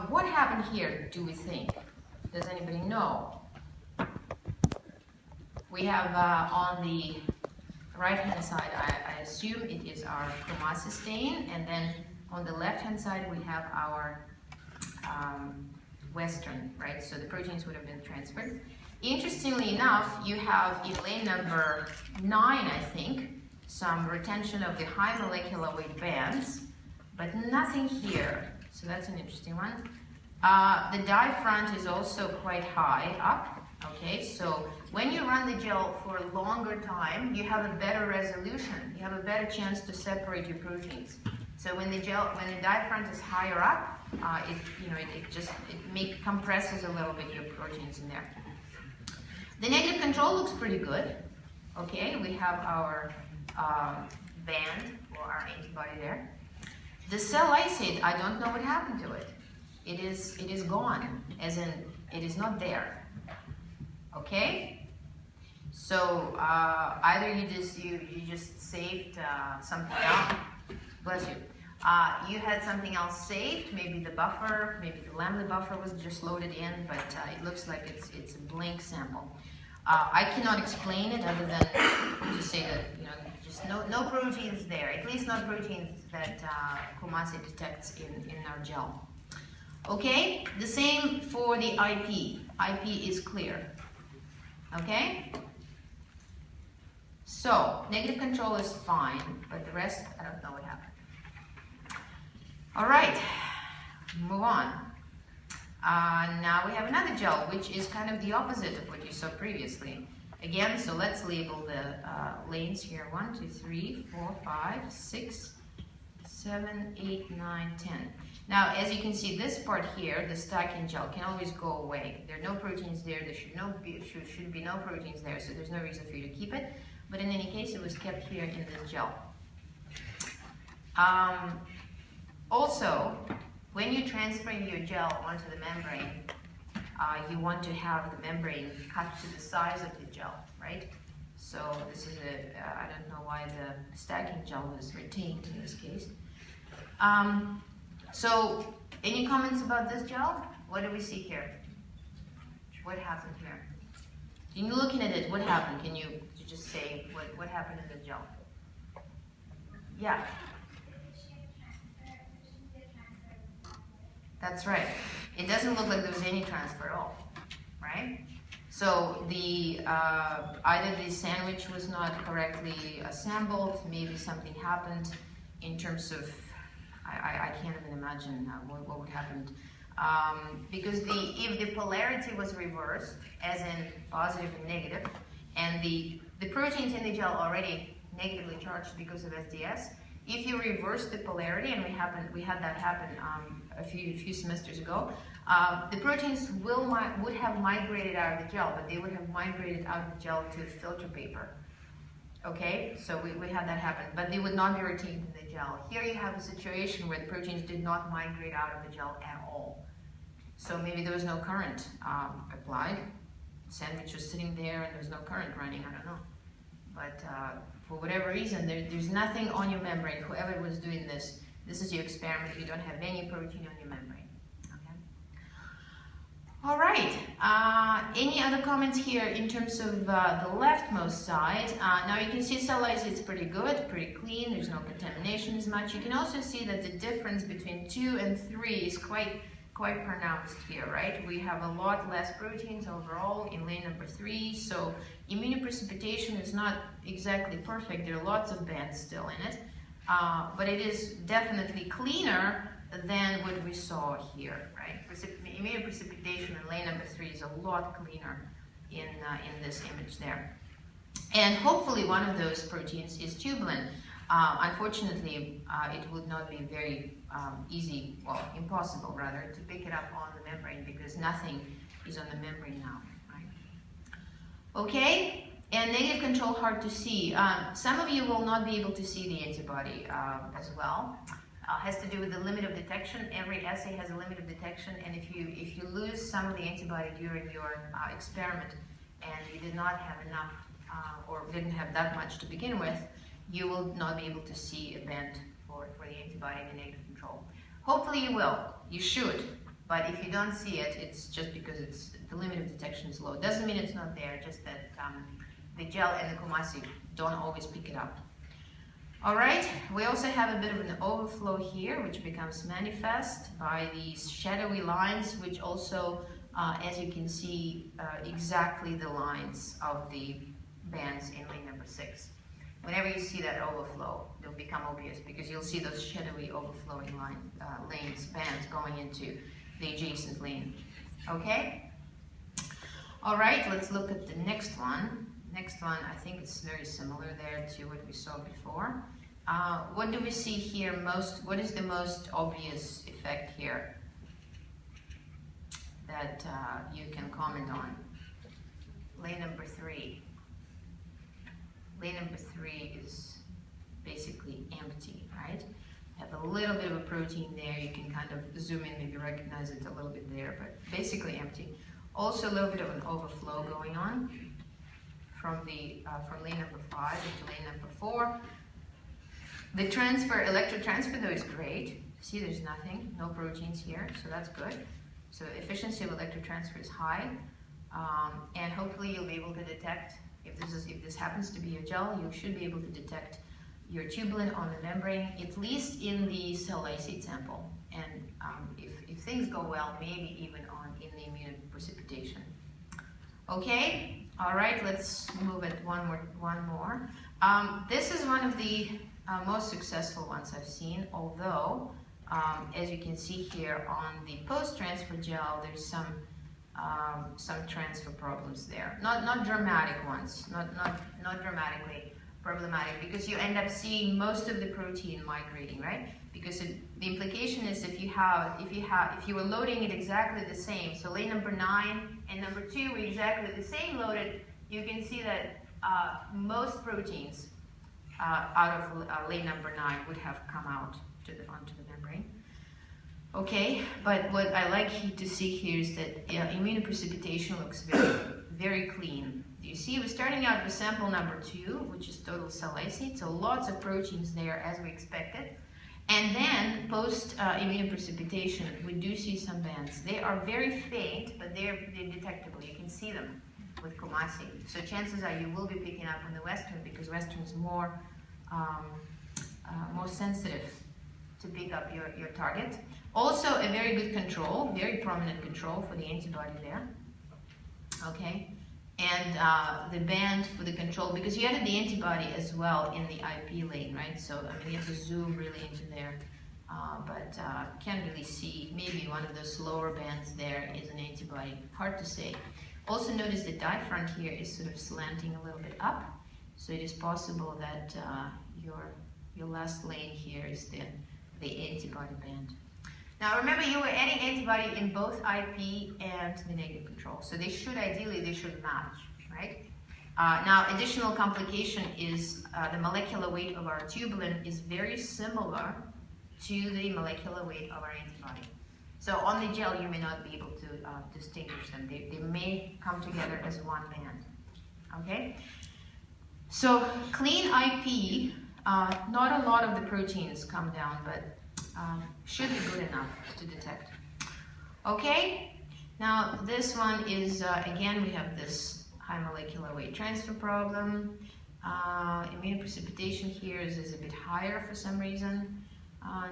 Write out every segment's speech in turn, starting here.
What happened here, do we think? Does anybody know? We have on the right-hand side, I assume it is our chromocysteine, and then on the left-hand side we have our western, right? So the proteins would have been transferred. Interestingly enough, you have in lane number 9, I think, some retention of the high molecular weight bands, but nothing here. So that's an interesting one. The dye front is also quite high up. Okay, so when you run the gel for a longer time, you have a better resolution. You have a better chance to separate your proteins. So when the dye front is higher up, it compresses a little bit your proteins in there. The negative control looks pretty good. Okay, we have our band or our antibody there. The cell lysate, I don't know what happened to it. It is gone, as in it is not there. Okay, so either you just saved something else. Bless you. You had something else saved, maybe the buffer, maybe the lambda buffer was just loaded in, but it looks like it's a blank sample. I cannot explain it other than to say that just no proteins there, at least not proteins that chromatography detects in our gel. Okay, the same for the IP. IP is clear. Okay? So, negative control is fine, but the rest, I don't know what happened. All right, move on. Now we have another gel, which is kind of the opposite of what you saw previously. Again, so let's label the lanes here. 1, 2, 3, 4, 5, 6, 7, 8, 9, 10. Now, as you can see, this part here, the stacking gel, can always go away. There are no proteins there. There should be no proteins there, so there's no reason for you to keep it. But in any case, it was kept here in this gel. Also, when you transfer your gel onto the membrane, you want to have the membrane cut to the size of the gel, right? So this is I don't know why the stacking gel was retained in this case. So, any comments about this gel? What do we see here? What happened here? In looking at it, what happened? Can you just say what happened in the gel? Yeah. That's right. It doesn't look like there was any transfer at all, right? So the either the sandwich was not correctly assembled, maybe something happened in terms of, I can't even imagine what would happen. Because if the polarity was reversed, as in positive and negative, and the proteins in the gel already negatively charged because of SDS, if you reverse the polarity, and we had that happen a few semesters ago, the proteins would have migrated out of the gel, but they would have migrated out of the gel to filter paper. Okay, so we had that happen, but they would not be retained in the gel. Here you have a situation where the proteins did not migrate out of the gel at all. So maybe there was no current applied. The sandwich was sitting there and there was no current running, I don't know. But for whatever reason, there's nothing on your membrane. Whoever was doing this is your experiment. You don't have any protein on your membrane. Okay. All right. Any other comments here in terms of the leftmost side? Now you can see cell lysis is pretty good, pretty clean. There's no contamination as much. You can also see that the difference between 2 and 3 is quite pronounced here, right? We have a lot less proteins overall in lane number 3, so immunoprecipitation is not exactly perfect. There are lots of bands still in it, but it is definitely cleaner than what we saw here, right? Immunoprecipitation in lane number 3 is a lot cleaner in this image there. And hopefully one of those proteins is tubulin. Unfortunately, it would not be very easy, well, impossible rather, to pick it up on the membrane because nothing is on the membrane now, right? Okay, and negative control hard to see. Some of you will not be able to see the antibody as well. Has to do with the limit of detection. Every assay has a limit of detection, and if you lose some of the antibody during your experiment and you did not have enough or didn't have that much to begin with, you will not be able to see a band for the antibody in the negative control. Hopefully you will. You should. But if you don't see it, it's just because the limit of detection is low. Doesn't mean it's not there, just that the gel and the Kumasi don't always pick it up. All right, we also have a bit of an overflow here, which becomes manifest by these shadowy lines, which also, as you can see, exactly the lines of the bands in lane number 6. Whenever you see that overflow, they'll become obvious because you'll see those shadowy overflowing bands going into the adjacent lane. Okay? All right, let's look at the next one. Next one, I think it's very similar there to what we saw before. What do we see here what is the most obvious effect here that you can comment on? Lane number 3. Lane number 3 is basically empty, right? Have a little bit of a protein there. You can kind of zoom in, maybe recognize it a little bit there, but basically empty. Also a little bit of an overflow going on from lane number 5 into lane number 4. The electrotransfer though is great. See, there's nothing, no proteins here, so that's good. So efficiency of electrotransfer is high, and hopefully you'll be able to detect, if this happens to be a gel, you should be able to detect your tubulin on the membrane, at least in the cell lysate sample. And if things go well, maybe even in the immunoprecipitation. Okay, all right, let's move it one more. This is one of the most successful ones I've seen, although, as you can see here on the post-transfer gel, there's some transfer problems there. Not dramatic ones, not dramatically problematic, because you end up seeing most of the protein migrating, right? Because the implication is if you were loading it exactly the same, so lane number 9 and number 2 were exactly the same loaded, you can see that most proteins out of lane number 9 would have come out onto the membrane. Okay, but what I like to see here is that immunoprecipitation looks very, very clean. You see, we're starting out with sample number 2, which is total cell lysate, so lots of proteins there as we expected. And then post immunoprecipitation, we do see some bands. They are very faint, but they're detectable. You can see them with Kumasi. So chances are you will be picking up on the Western, because Western is more sensitive to pick up your target. Also a very good control, very prominent control for the antibody there. Okay, and the band for the control, because you added the antibody as well in the IP lane, right? So I mean, you have to zoom really into there, but can't really see. Maybe one of those lower bands there is an antibody. Hard to say. Also notice the dye front here is sort of slanting a little bit up, so it is possible that your last lane here is the antibody band. Now remember, you were adding antibody in both IP and the negative control, so ideally they should match, right? Now additional complication is the molecular weight of our tubulin is very similar to the molecular weight of our antibody. So on the gel you may not be able to distinguish them. They may come together as one band, okay? So clean IP, not a lot of the proteins come down, but should be good enough to detect. Okay, now this one is, again, we have this high molecular weight transfer problem. Immunoprecipitation here is a bit higher for some reason.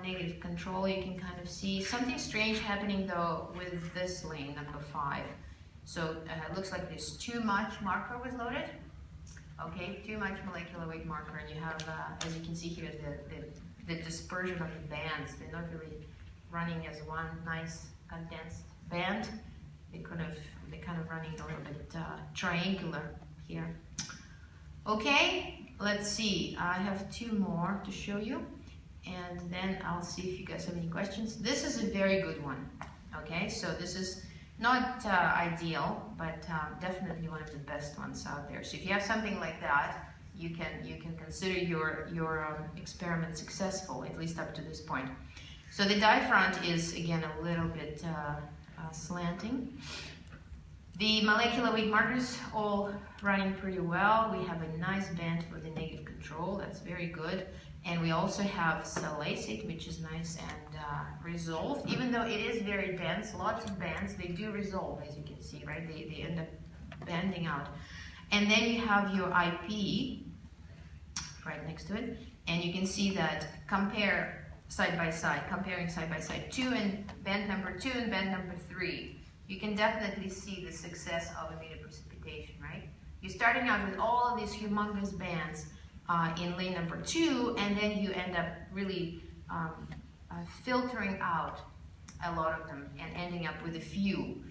Negative control, you can kind of see. Something strange happening though with this lane, number 5. So it looks like there's too much marker was loaded. Okay, too much molecular weight marker, and you have, as you can see here, the dispersion of the bands. They're not really running as one nice condensed band. They're kind of running a little bit triangular here. Okay, let's see. I have 2 more to show you, and then I'll see if you guys have any questions. This is a very good one. Okay, so this is not ideal, but definitely one of the best ones out there. So if you have something like that, you can consider your experiment successful, at least up to this point. So the dye front is again a little bit slanting. The molecular weight markers all running pretty well. We have a nice band for the negative control. That's very good. And we also have salicylate, which is nice and resolved. Even though it is very dense, lots of bands, they do resolve, as you can see, right? They end up banding out. And then you have your IP right next to it. And you can see that comparing side by side, 2 and band number 2 and band number 3. You can definitely see the success of immunoprecipitation, right? You're starting out with all of these humongous bands in lane number 2, and then you end up really filtering out a lot of them and ending up with a few,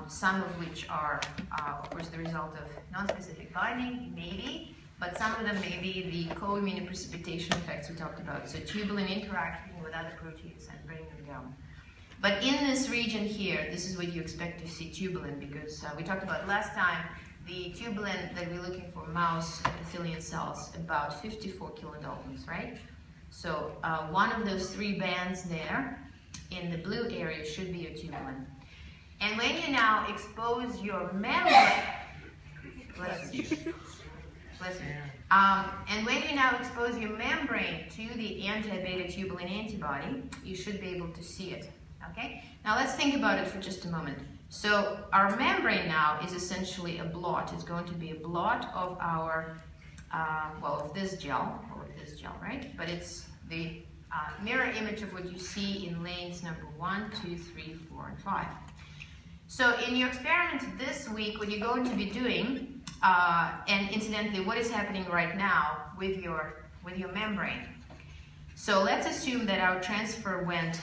some of which are, of course, the result of non-specific binding, maybe, but some of them may be the co-immunoprecipitation effects we talked about, so tubulin interacting with other proteins and bringing them down. But in this region here, this is what you expect to see tubulin, because we talked about last time, the tubulin that we're looking for mouse epithelial cells, about 54 kilodaltons, right? So one of those 3 bands there in the blue area should be your tubulin. And when you now expose your membrane, bless you. And when you now expose your membrane to the anti-beta tubulin antibody, you should be able to see it. Okay? Now let's think about it for just a moment. So our membrane now is essentially a blot. It's going to be a blot of our, of this gel, right? But it's the mirror image of what you see in lanes number 1, 2, 3, 4, and 5. So in your experiment this week, what you're going to be doing, and incidentally, what is happening right now with your membrane? So let's assume that our transfer went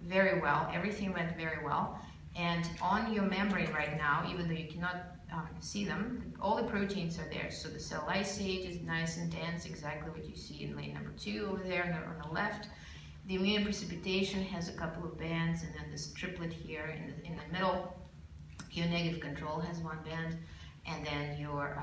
very well. Everything went very well. And on your membrane right now, even though you cannot see them, all the proteins are there. So the cell lysate is nice and dense, exactly what you see in lane number 2 over there on the left. The immunoprecipitation has a couple of bands, and then this triplet here in the middle. Your negative control has 1 band, and then your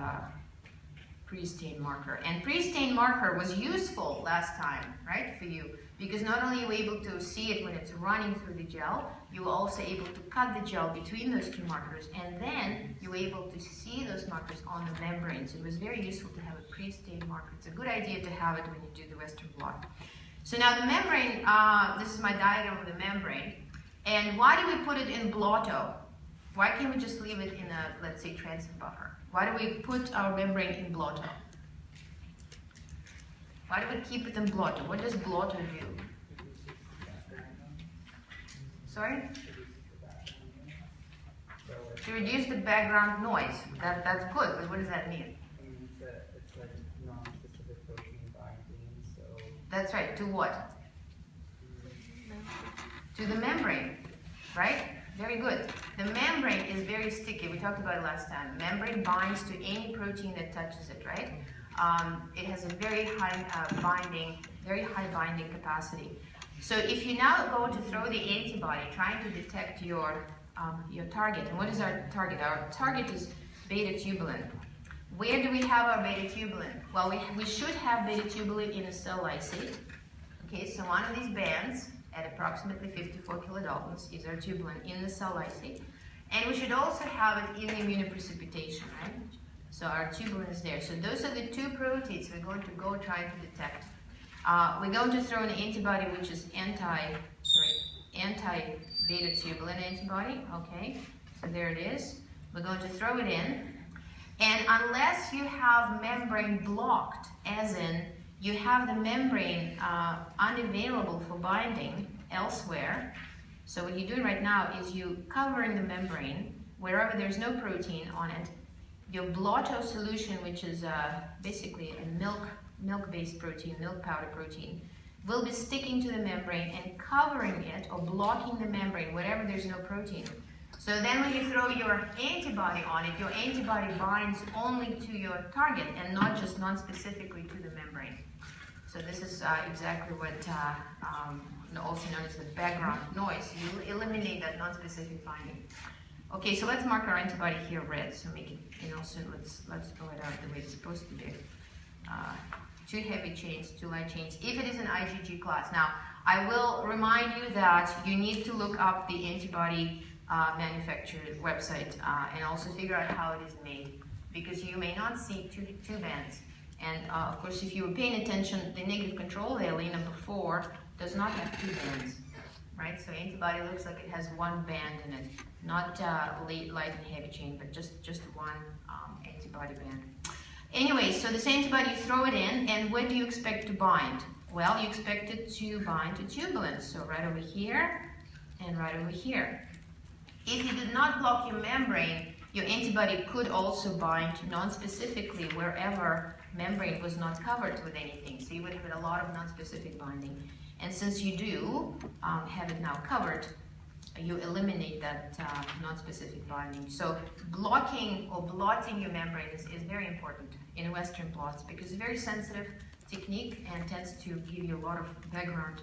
pre-stain marker. And pre-stain marker was useful last time, right, for you, because not only are you able to see it when it's running through the gel, you were also able to cut the gel between those 2 markers, and then you were able to see those markers on the membrane. So it was very useful to have a pre-stain marker. It's a good idea to have it when you do the Western blot. So now the membrane, this is my diagram of the membrane. And why do we put it in blotto? Why can't we just leave it in a, let's say, transfer buffer? Why do we put our membrane in blotto? Why do we keep it in blotto? What does blotto do? Sorry? To reduce the background noise. That's good, but what does that mean? It means that it's like non-specific protein binding, so... That's right, to what? To the membrane, right? Very good. The membrane is very sticky. We talked about it last time. Membrane binds to any protein that touches it, right? It has a very high binding capacity. So if you now go to throw the antibody, trying to detect your target, and what is our target? Our target is beta tubulin. Where do we have our beta tubulin? Well, we should have beta tubulin in a cell lysate. Okay, so one of these bands at approximately 54 kilodaltons is our tubulin in the cell lysate. And we should also have it in the immunoprecipitation, right? So our tubulin is there. So those are the 2 proteins we're going to go try to detect. We're going to throw an antibody which is anti-beta tubulin antibody. Okay, so there it is. We're going to throw it in. And unless you have membrane blocked, as in you have the membrane unavailable for binding elsewhere. So what you're doing right now is you covering the membrane wherever there's no protein on it. Your blotto solution, which is basically a milk-based protein, milk powder protein, will be sticking to the membrane and covering it or blocking the membrane wherever there's no protein. So then when you throw your antibody on it, your antibody binds only to your target and not just non-specifically to the membrane. So this is exactly what also known as the background noise. You eliminate that non-specific binding. Okay, so let's mark our antibody here red. So make it, so let's throw it out the way it's supposed to be. 2 heavy chains, 2 light chains, if it is an IgG class. Now, I will remind you that you need to look up the antibody manufacturer website and also figure out how it is made, because you may not see two bands And of course, if you were paying attention, the negative control allele number 4 does not have 2 bands, right? So antibody looks like it has 1 band in it, not light and heavy chain, but just one antibody band. Anyway, so this antibody, you throw it in, and what do you expect to bind? Well, you expect it to bind to tubulins, so right over here and right over here. If you did not block your membrane, your antibody could also bind non-specifically wherever membrane was not covered with anything. So you would have a lot of non-specific binding. And since you do have it now covered, you eliminate that non-specific binding. So blocking or blotting your membrane is very important in Western blots because it's a very sensitive technique and tends to give you a lot of background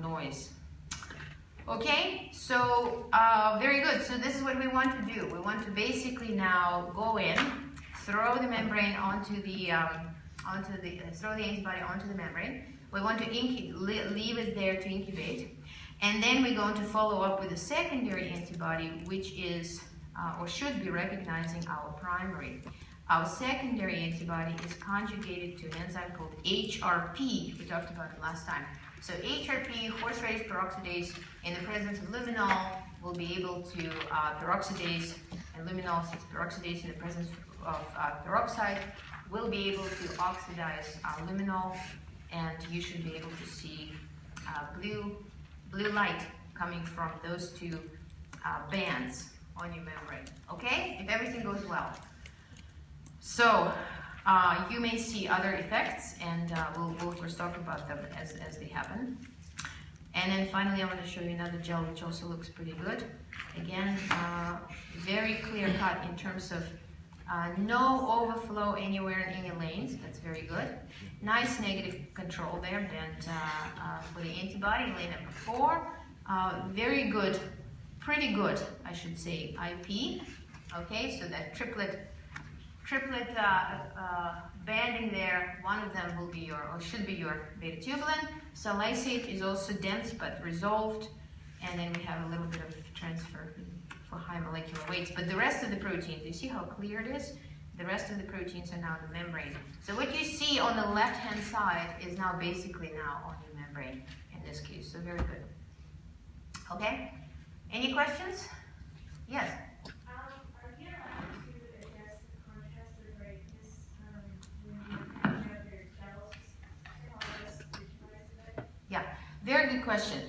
noise. Okay, so very good. So this is what we want to do. We want to basically now go in, throw the membrane onto the throw the antibody onto the membrane. We want to leave it there to incubate, and then we're going to follow up with a secondary antibody, which is or should be recognizing our primary. Our secondary antibody is conjugated to an enzyme called HRP. We talked about it last time. So HRP, horseradish peroxidase, in the presence of luminol, will be able to peroxidase, and luminol, since peroxidase in the presence of peroxide, will be able to oxidize luminol, and you should be able to see blue light coming from those 2 bands on your membrane. Okay, if everything goes well. So you may see other effects, and we'll first talk about them as they happen. And then finally, I want to show you another gel which also looks pretty good. Again, very clear cut in terms of no overflow anywhere in any lanes. That's very good. Nice negative control there, and for the antibody, lane number 4. Very good, pretty good, I should say, IP. Okay, so that triplet banding there, one of them will be your, or should be your beta tubulin. Salicate is also dense but resolved, and then we have a little bit of transfer for high molecular weights. But the rest of the proteins, you see how clear it is? The rest of the proteins are now in the membrane. So what you see on the left-hand side is now basically now on your membrane in this case. So very good. Okay? Any questions? Yes? Are you allowed to adjust the contrast or brightness when you have your gels or just visualize it? Yeah, very good question.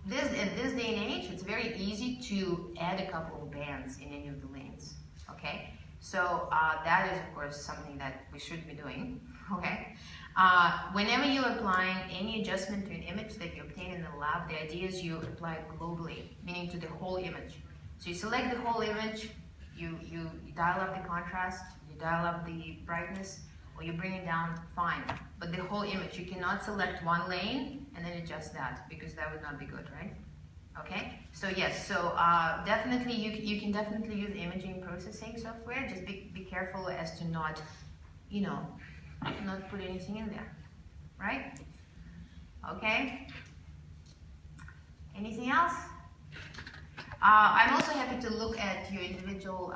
In this day and age, it's very easy to add a couple of bands in any of the lanes, okay? So that is, of course, something that we should be doing, okay? Whenever you're applying any adjustment to an image that you obtain in the lab, the idea is you apply it globally, meaning to the whole image. So you select the whole image, you dial up the contrast, you dial up the brightness, or you bring it down, fine. But the whole image, you cannot select one lane and then adjust that, because that would not be good, right? Okay, so yes, so definitely you can definitely use imaging processing software. Just be careful as to not, not put anything in there, right? Okay. Anything else? I'm also happy to look at your individual